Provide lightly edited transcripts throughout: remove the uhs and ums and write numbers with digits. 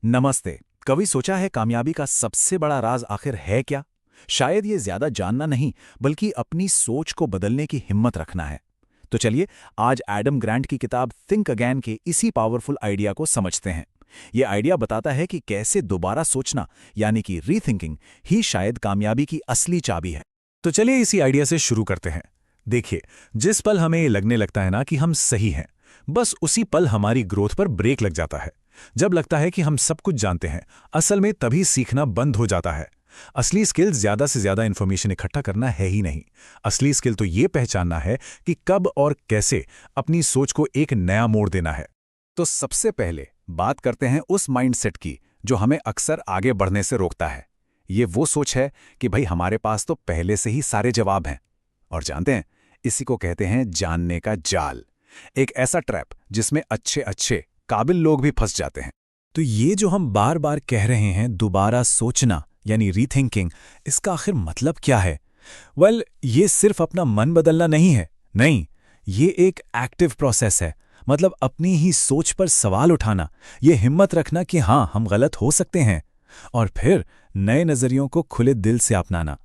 नमस्ते। कभी सोचा है कामयाबी का सबसे बड़ा राज आखिर है क्या? शायद ये ज्यादा जानना नहीं, बल्कि अपनी सोच को बदलने की हिम्मत रखना है। तो चलिए, आज एडम ग्रांट की किताब थिंक अगेन के इसी पावरफुल आइडिया को समझते हैं। ये आइडिया बताता है कि कैसे दोबारा सोचना, यानी कि रीथिंकिंग, ही शायद कामयाबी की असली चाबी है। तो चलिए इसी आइडिया से शुरू करते हैं। देखिए, जिस पल हमें ये लगने लगता है ना कि हम सही हैं, बस उसी पल हमारी ग्रोथ पर ब्रेक लग जाता है। जब लगता है कि हम सब कुछ जानते हैं, असल में तभी सीखना बंद हो जाता है। असली स्किल ज्यादा से ज्यादा इंफॉर्मेशन इकट्ठा करना है ही नहीं। असली स्किल तो ये पहचानना है कि कब और कैसे अपनी सोच को एक नया मोड़ देना है। तो सबसे पहले बात करते हैं उस माइंडसेट की जो हमें अक्सर आगे बढ़ने से रोकता है। ये वो सोच है कि भाई हमारे पास तो पहले से ही सारे जवाब हैं। और जानते हैं, इसी को कहते हैं जानने का जाल। एक ऐसा ट्रैप जिसमें अच्छे अच्छे काबिल लोग भी फंस जाते हैं। तो ये जो हम बार बार कह रहे हैं दोबारा सोचना यानी रीथिंकिंग, इसका आखिर मतलब क्या है? ये सिर्फ अपना मन बदलना नहीं है। नहीं, ये एक एक्टिव प्रोसेस है। मतलब अपनी ही सोच पर सवाल उठाना, ये हिम्मत रखना कि हाँ, हम गलत हो सकते हैं, और फिर नए नजरियों को खुले दिल से अपनाना।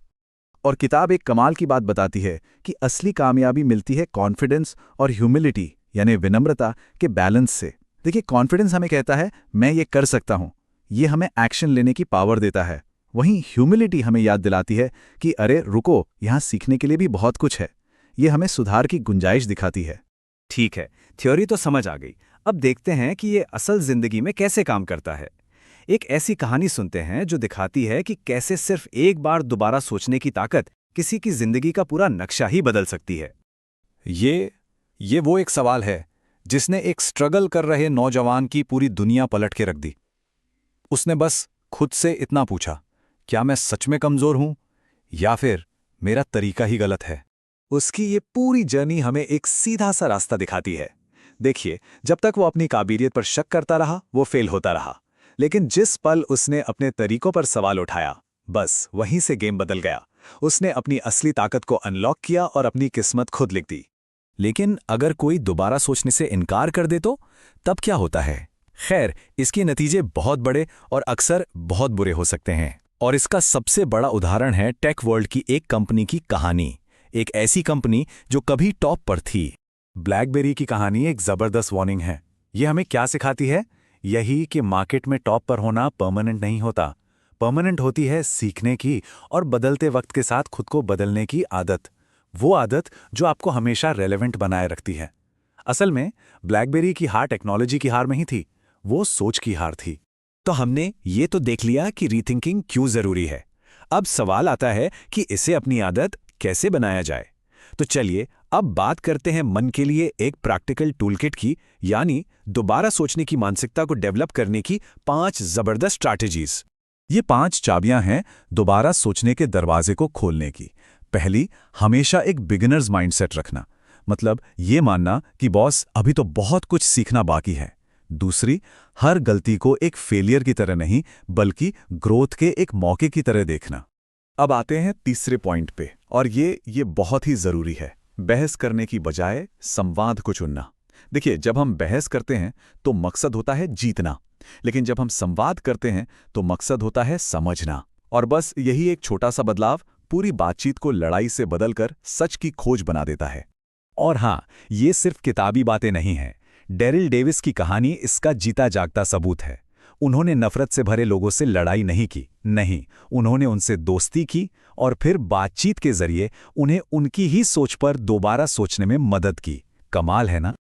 और किताब एक कमाल की बात बताती है कि असली कामयाबी मिलती है कॉन्फिडेंस और ह्यूमिलिटी यानी विनम्रता के बैलेंस से। देखिए, कॉन्फिडेंस हमें कहता है मैं ये कर सकता हूँ, ये हमें एक्शन लेने की पावर देता है। वहीं ह्यूमिलिटी हमें याद दिलाती है कि अरे रुको, यहाँ सीखने के लिए भी बहुत कुछ है। ये हमें सुधार की गुंजाइश दिखाती है। ठीक है, थ्योरी तो समझ आ गई। अब देखते हैं कि ये असल जिंदगी में कैसे काम करता है। एक ऐसी कहानी सुनते हैं जो दिखाती है कि कैसे सिर्फ एक बार दोबारा सोचने की ताकत किसी की जिंदगी का पूरा नक्शा ही बदल सकती है। ये वो एक सवाल है जिसने एक स्ट्रगल कर रहे नौजवान की पूरी दुनिया पलट के रख दी। उसने बस खुद से इतना पूछा, क्या मैं सच में कमजोर हूं या फिर मेरा तरीका ही गलत है? उसकी ये पूरी जर्नी हमें एक सीधा सा रास्ता दिखाती है। देखिए, जब तक वो अपनी काबिलियत पर शक करता रहा, वो फेल होता रहा। लेकिन जिस पल उसने अपने तरीकों पर सवाल उठाया, बस वहीं से गेम बदल गया। उसने अपनी असली ताकत को अनलॉक किया और अपनी किस्मत खुद लिख दी। लेकिन अगर कोई दोबारा सोचने से इनकार कर दे तो तब क्या होता है? खैर, इसके नतीजे बहुत बड़े और अक्सर बहुत बुरे हो सकते हैं। और इसका सबसे बड़ा उदाहरण है टेक वर्ल्ड की एक कंपनी की कहानी। एक ऐसी कंपनी जो कभी टॉप पर थी। ब्लैकबेरी की कहानी एक जबरदस्त वार्निंग है। ये हमें क्या सिखाती है? यही कि मार्केट में टॉप पर होना परमानेंट नहीं होता। परमानेंट होती है सीखने की और बदलते वक्त के साथ खुद को बदलने की आदत। वो आदत जो आपको हमेशा रेलेवेंट बनाए रखती है। असल में ब्लैकबेरी की हार टेक्नोलॉजी की हार नहीं थी, वो सोच की हार थी। तो हमने ये तो देख लिया कि रीथिंकिंग क्यों जरूरी है। अब सवाल आता है कि इसे अपनी आदत कैसे बनाया जाए। तो चलिए अब बात करते हैं मन के लिए एक प्रैक्टिकल टूलकिट की, यानी दोबारा सोचने की मानसिकता को डेवलप करने की 5 जबरदस्त स्ट्रैटेजीज। ये 5 चाबियां हैं दोबारा सोचने के दरवाजे को खोलने की। पहली, हमेशा एक बिगिनर्स माइंडसेट रखना। मतलब ये मानना कि बॉस अभी तो बहुत कुछ सीखना बाकी है। दूसरी, हर गलती को एक फेलियर की तरह नहीं, बल्कि ग्रोथ के एक मौके की तरह देखना। अब आते हैं तीसरे पॉइंट पे, और ये बहुत ही जरूरी है। बहस करने की बजाय संवाद को चुनना। देखिए, जब हम बहस करते हैं तो मकसद होता है जीतना, लेकिन जब हम संवाद करते हैं तो मकसद होता है समझना। और बस यही एक छोटा सा बदलाव पूरी बातचीत को लड़ाई से बदलकर सच की खोज बना देता है। और हाँ, ये सिर्फ किताबी बातें नहीं हैं। डेरिल डेविस की कहानी इसका जीता जागता सबूत है। उन्होंने नफरत से भरे लोगों से लड़ाई नहीं की, नहीं, उन्होंने उनसे दोस्ती की और फिर बातचीत के जरिए उन्हें उनकी ही सोच पर दोबारा सोचने में मदद की। कमाल है ना?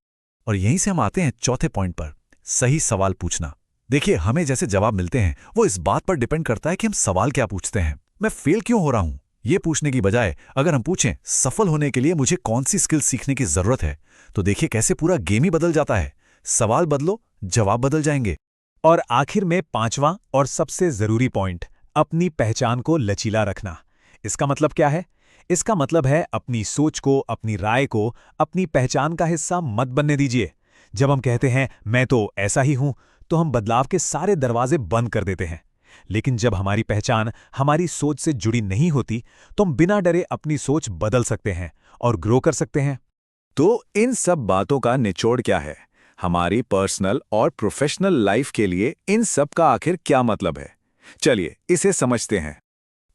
और यहीं से हम आते हैं चौथे पॉइंट पर, सही सवाल पूछना। देखिए, हमें जैसे जवाब मिलते हैं वो इस बात पर डिपेंड करता है कि हम सवाल क्या पूछते हैं। मैं फेल क्यों हो रहा हूं, ये पूछने की बजाय अगर हम पूछें सफल होने के लिए मुझे कौन सी स्किल सीखने की जरूरत है, तो देखिए कैसे पूरा गेम ही बदल जाता है। सवाल बदलो, जवाब बदल जाएंगे। और आखिर में 5वां और सबसे जरूरी पॉइंट, अपनी पहचान को लचीला रखना। इसका मतलब क्या है? इसका मतलब है अपनी सोच को, अपनी राय को अपनी पहचान का हिस्सा मत बनने दीजिए। जब हम कहते हैं मैं तो ऐसा ही हूं, तो हम बदलाव के सारे दरवाजे बंद कर देते हैं। लेकिन जब हमारी पहचान हमारी सोच से जुड़ी नहीं होती, तो हम बिना डरे अपनी सोच बदल सकते हैं और ग्रो कर सकते हैं। तो इन सब बातों का निचोड़ क्या है? हमारी पर्सनल और प्रोफेशनल लाइफ के लिए इन सब का आखिर क्या मतलब है? चलिए इसे समझते हैं।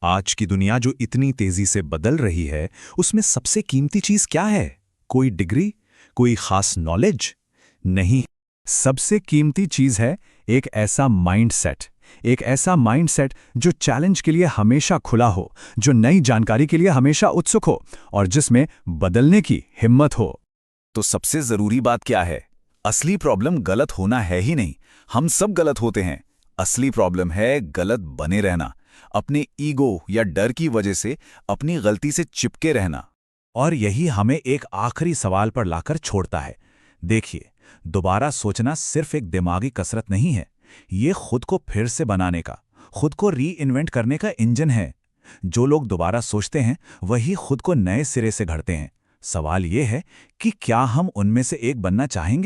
आज की दुनिया जो इतनी तेजी से बदल रही है, उसमें सबसे कीमती चीज क्या है? कोई डिग्री, कोई खास नॉलेज? नहीं, सबसे कीमती चीज है एक ऐसा माइंडसेट। एक ऐसा माइंडसेट जो चैलेंज के लिए हमेशा खुला हो, जो नई जानकारी के लिए हमेशा उत्सुक हो और जिसमें बदलने की हिम्मत हो। तो सबसे जरूरी बात क्या है? असली प्रॉब्लम गलत होना है ही नहीं, हम सब गलत होते हैं। असली प्रॉब्लम है गलत बने रहना, अपने ईगो या डर की वजह से अपनी गलती से चिपके रहना। और यही हमें एक आखिरी सवाल पर लाकर छोड़ता है। देखिए, दोबारा सोचना सिर्फ एक दिमागी कसरत नहीं है, ये खुद को फिर से बनाने का, खुद को री इन्वेंट करने का इंजन है। जो लोग दोबारा सोचते हैं वही खुद को नए सिरे से गढ़ते हैं। सवाल ये है कि क्या हम उनमें से एक बनना चाहेंगे?